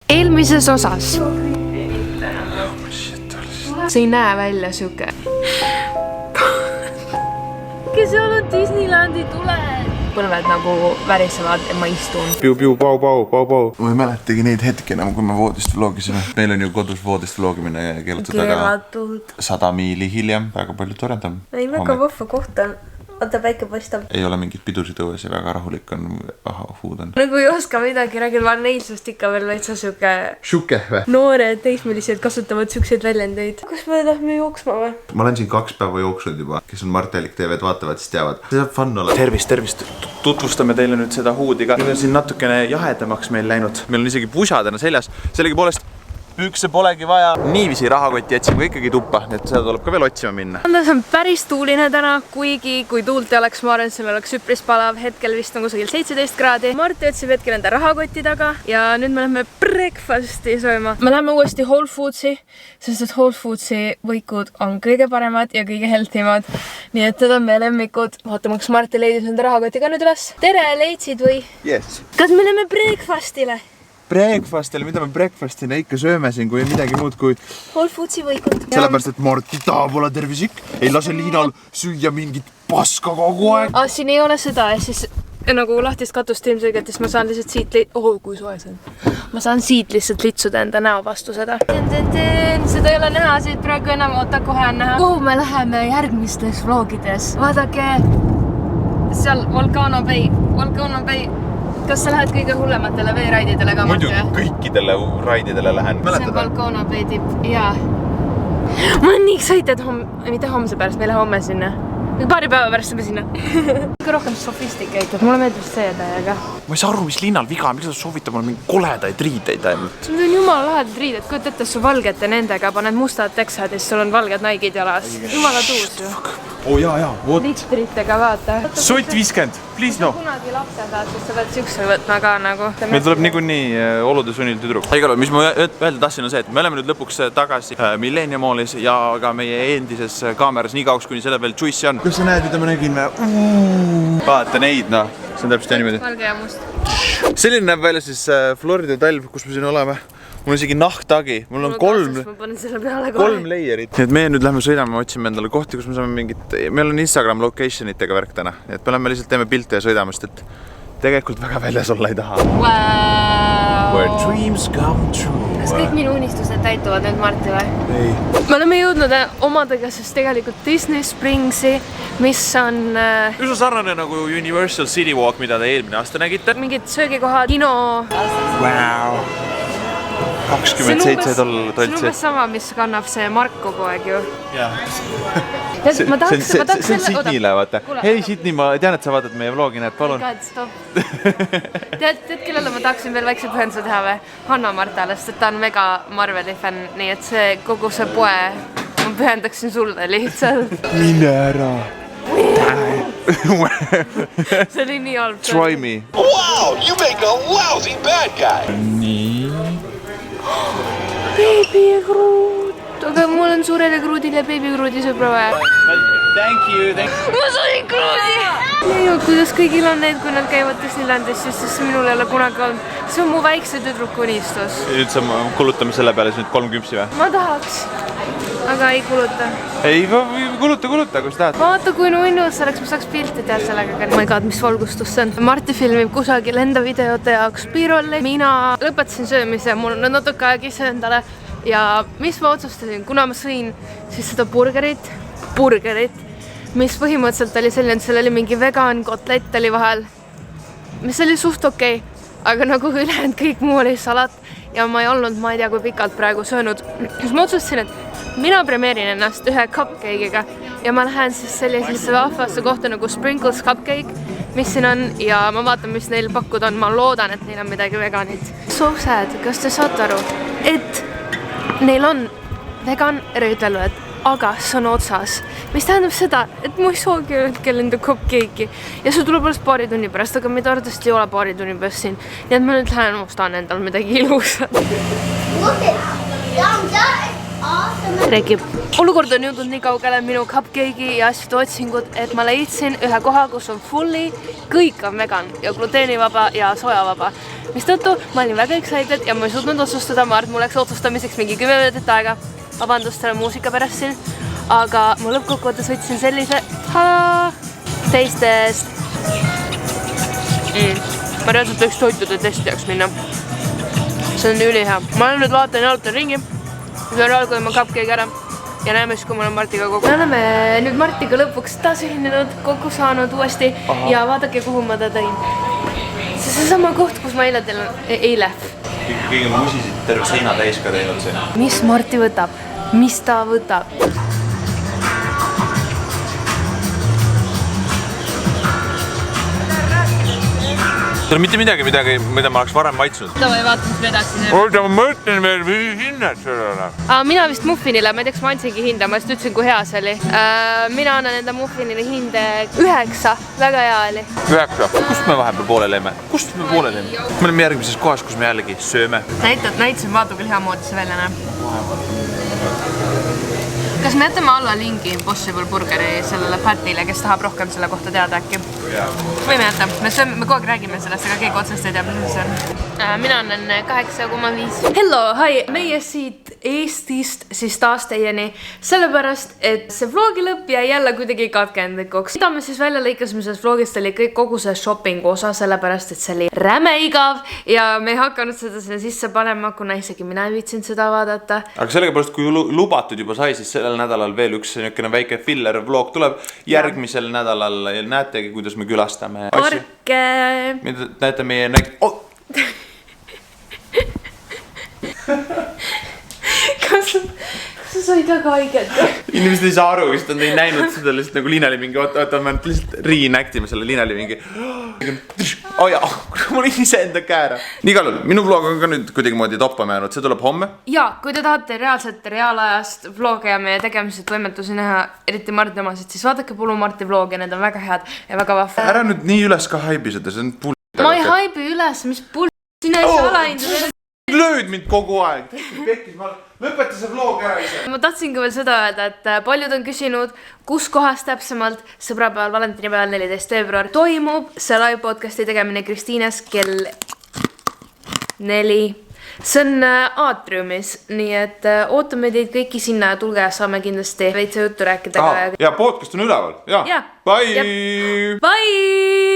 eelmises osas see ei näe välja siuke. Seal on Disneylandi tuled. Põlved nagu värisevad ja ma istun. Piu, pau. Ma ei mäletagi neid hetki enam, kui me voodist vlogisime. Meil on ju kodus voodist vlogimine ja keelatud. 100 miili hiljem, väga palju toredam. Ei, väga vahva koht on. Oota, päike paistab. Ei ole mingit pidusid õues ja väga rahulik on. Õhud on. Nagu ei oska midagi räägida, ma olen eilsest ikka veel veitsa siuke... Šuke või? Noored teismelised kasutavad siukseid väljendeid. Kus me lähme jooksma või? Ma olen siin 2 päeva jooksnud juba. Kes on Mart Hellik TV-d vaatavad, siis teavad. See saab fun olla. Tervist. Tutvustame teile nüüd seda huudiga. Nüüd on siin natukene jahedamaks meil läinud. Meil on isegi pusadena seljas. Sellegi poolest pükse polegi vaja. Niivisi rahakotti jätsime ikkagi tuppa, nii et seda tuleb ka veel otsima minna. See on päris tuuline täna, kuigi kui tuult ei oleks, ma arvan, seal oleks üpris palav. Hetkel vist on kusagil 17 kraadi. Mart otsib hetkel enda rahakoti taga ja nüüd me läheme breakfasti sööma. Me läheme uuesti Whole Foodsi, sest et Whole Foodsi võikud on kõige paremad ja kõige healthimad. Nii et need on meie lemmikud. Vaatame, kas Marti leidis enda rahakoti ka nüüd üles. Tere, leidsid või? Yes. Kas me läheme breakfastile? Breakfastile, mida me breakfastina ikka sööme siin, kui midagi muud kui Whole Foodsi võikud. Sellepärast, et Marti tahab olla tervislik. Ei lase Liinal süüa mingit paska kogu aeg. Siin ei ole seda ja siis nagu lahtist katust ilmselgelt, siis ma saan lihtsalt siit kui soe see on. Ma saan siit lihtsalt litsuda enda näo vastu seda. Seda ei ole näha siit praegu enam, oota kohe on näha. Kuhu me läheme järgmistes vlogides? Vaadake, seal Volcano Bay. Kas sa lähed kõige hullematele veeraididele ka? Muidu kõikidele raididele lähen. See on Volcano Bay tipp, jaa. Ma olen nii excited, mitte homse pärast, me ei lähe homme sinna. Paari päeva pärast me sinna. Kõige rohkem sophisticated, mulle meeldib see täiega. Ma ei saa aru, mis Liinal viga, miks sa soovitab mulle mingi koledaid riideid ainult. Need on jumala lahedad riided, kujuta ette, su valgete nendega paned mustad teksad ja siis sul on valged Nike'id jalas. Jumala tuus ju. Jaa, vot. Litritega vaata. Sott 50, please no. Kunagi lapse saad, siis sa pead siukse võtma ka nagu. Meil tuleb niikuinii olude sunnil tüdruk. Igal mis ma öelda tahtsin on see, et me oleme nüüd lõpuks tagasi Millennium Mallis ja ka meie endises kaameras nii kauks, kuni selle veel Juicy on. Kas sa näed, mida ma nägin või? Vaata neid, noh. See on täpselt niimoodi. Valge ja must. Selline näeb välja siis Florida talv, kus me siin oleme. Mul on isegi nahktagi. Mul on 3 layerit. Nii et meie nüüd lähme sõidame, otsime endale kohti, kus me saame mingit... Meil on Instagram locationitega värk täna. Nii et me oleme lihtsalt teeme pilte ja sõidame, sest et tegelikult väga väljas olla ei taha. Wow. Where dreams come true. Kas kõik minu unistused täituvad nüüd Marti või? Ei. Me oleme jõudnud omadega siis tegelikult Disney Springsi, mis on... Üsna sarnane nagu Universal City Walk, mida te eelmine aasta nägite. Mingid söögikohad, kino... Wow. 27 $. See on umbes sama, mis kannab see Mark kogu aeg ju. Jah. See on Sydneyle, vaata. Hei Sydney, ma tean, et sa vaatad meie vlogi, näed, palun. Tead, kellele ma tahaksin veel väikse pühenduse teha või? Hanna Martale, sest ta on mega Marveli fänn, nii et see kogu see poe ma pühendaksin sulle lihtsalt. Mine ära. See oli nii halb. Try me. Wow, you make a lousy bad guy. Nii. Beebikruud. Aga mul on suurele kruudile beebikruudi sõbra vaja. Thank you. Ma sain kruudi! Ja kuidas kõigil on need, kui nad käivad Disneylandis, siis minul ei ole kunagi olnud. See on mu väikse tüdruku unistus. Nüüd sa kulutame selle peale nüüd 3 küpsi või? Ma tahaks, aga ei kuluta. Ei, kuluta, kui sa tahad. Vaata, kui nunnus selleks, ma saaks pilti teha sellega. Oh my god, mis valgustus see on. Marti filmib kusagil enda videote jaoks B-rolli. Mina lõpetasin söömise, mul on natuke aeg ise endale. Ja mis ma otsustasin, kuna ma sõin siis seda burgerit, mis põhimõtteliselt oli selline, et seal oli mingi vegan kotlett oli vahel, mis oli suht okei, aga nagu ülejäänud kõik muu oli salat ja ma ei olnud, ma ei tea, kui pikalt praegu söönud. Siis ma otsustasin, et mina premeerin ennast ühe cupcake'iga ja ma lähen siis sellisesse vahvasse kohta nagu Sprinkles Cupcake, mis siin on ja ma vaatan, mis neil pakkuda on. Ma loodan, et neil on midagi veganit. So sad, kas te saate aru, et neil on vegan röödelööd, aga see on otsas. Mis tähendab seda, et ma ei saagi hetkel enda cupcake'i ja see tuleb alles paari tunni pärast, aga mida arvatavasti ei ole paari tunni pärast siin. Nii et ma nüüd lähen ostan endal midagi ilusat. Look at I'm done. Rekib. Olukord on jõudnud nii kaugele minu cupcake'i ja asjade otsingud, et ma leidsin ühe koha, kus on fully, kõik on vegan ja gluteenivaba ja soojavaba. Mistõttu ma olin väga excited ja ma ei suutnud otsustada, ma arvan, mul läks otsustamiseks mingi 10 minutit aega. Vabandust selle muusika pärast siin, aga ma lõppkokkuvõttes võtsin sellise teistest. Ma reaalselt võiks toitude testijaks minna. See on ülihea. Ma olen nüüd vaatan ja jalutan ringi. See on reaal, kui ma cupcake ära ja näeme siis, kui ma olen Martiga kokku. Me oleme nüüd Martiga lõpuks taas ühinenud, kokku saanud uuesti ja vaadake, kuhu ma ta tõin. See on sama koht, kus ma eile. Kõige musisid terve seina täis ka teinud siin. Mis Marti võtab? Mis ta võtab? See on mitte midagi, mida ma oleks varem maitsnud. Davai, vaata, mis vedaksin. Oota, ma mõtlen veel, mis hinnad sellele. Mina vist muffinile, ma ei teaks, ma andsingi hinda, ma just ütlesin, kui hea see oli. Mina annan enda muffinile hinde 9, väga hea oli. 9. Kust me vahepeal poole leeme? Me oleme järgmises kohas, kus me jällegi sööme. Näitasin, vaata, kui hea moodi see välja näeb. Kas me jätame alla lingi Impossible Burgeri sellele Patile, kes tahab rohkem selle kohta teada äkki? Võime jätta. Me kogu aeg räägime sellest, aga keegi otsest ei tea, mis see on. Mina annan 8,5. Hello, hi! Meie siit Eestist siis taas teieni. Sellepärast, et see vlogi lõpp jäi jälle kuidagi katkendlikuks. Mida me siis välja lõikasime sellest vlogist oli kõik kogu see shoppingu osa, sellepärast, et see oli räme igav ja me ei hakanud seda sinna sisse panema, kuna isegi mina ei viitsinud seda vaadata. Aga sellega pärast, kui lubatud juba sai, siis sellel nädalal veel üks niisugune väike filler vlog tuleb. Järgmisel nädalal näetegi, kuidas me külastame Parke! Mida näete meie Kas sa said väga haiget? Inimesed ei saa aru, sest nad ei näinud seda lihtsalt nagu liinalimingi. Oota, me lihtsalt reenactime selle liinalimingi. Mul oli ise enda käär. Nii kallul, minu vlog on ka nüüd kuidagi moodi toppama jäänud. See tuleb homme. Ja, kui te tahate reaalselt reaalajast vloge ja meie tegemised võimetusi näha, eriti Marti omasid, siis vaadake Pulu Marti vloge, need on väga head ja väga vahva. Ära nüüd nii üles ka haibi seda, see on pull. Ma ei haibi üles, mis pull. Sina ei saa alahinda. Lööd mind kogu aeg. Lõpeta see vlog ära ise. Ma tahtsin ka veel seda öelda, et paljud on küsinud, kus kohas täpsemalt sõbrapäeval, valentinipäeval 14. veebruar toimub see live podcasti tegemine Kristiines kell 4. See on aatriumis, nii et ootame teid kõiki sinna ja tulge ja saame kindlasti veitsa juttu rääkida. Ja podcast on üleval. Ja. Bye! Bye!